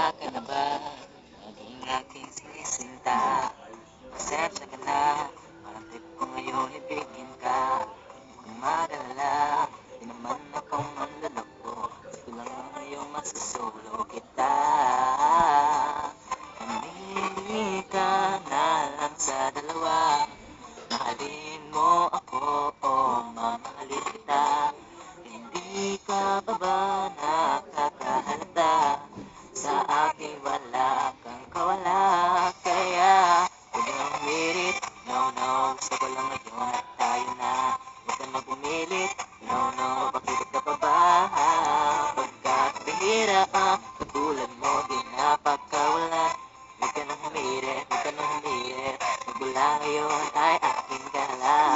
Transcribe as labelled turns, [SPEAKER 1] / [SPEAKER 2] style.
[SPEAKER 1] Handa ka na ba maging aking sinisinta? Pasensya ka na, parang trip ko ngayon ibigin ka. Kung madala, di naman akong manloloko. Gusto lang ngayon masusulo kita. Pumili ka na lang sa dalawa. Mahalin mo ako o mamahalin kita. Hindi ka pa ba nakakahalata? Sa akin wala kang kawala. Kaya huwag nang humirit. No, no, gusto ko lang ngayon at tayo na. Huwag ka na bumilit. No, no, bakit ka pa ba? Pagkat bihira katulad mo di napagkawala. Huwag ka nang humirit, huwag ka nang humirit. Magmula ngayon ay akin ka lang.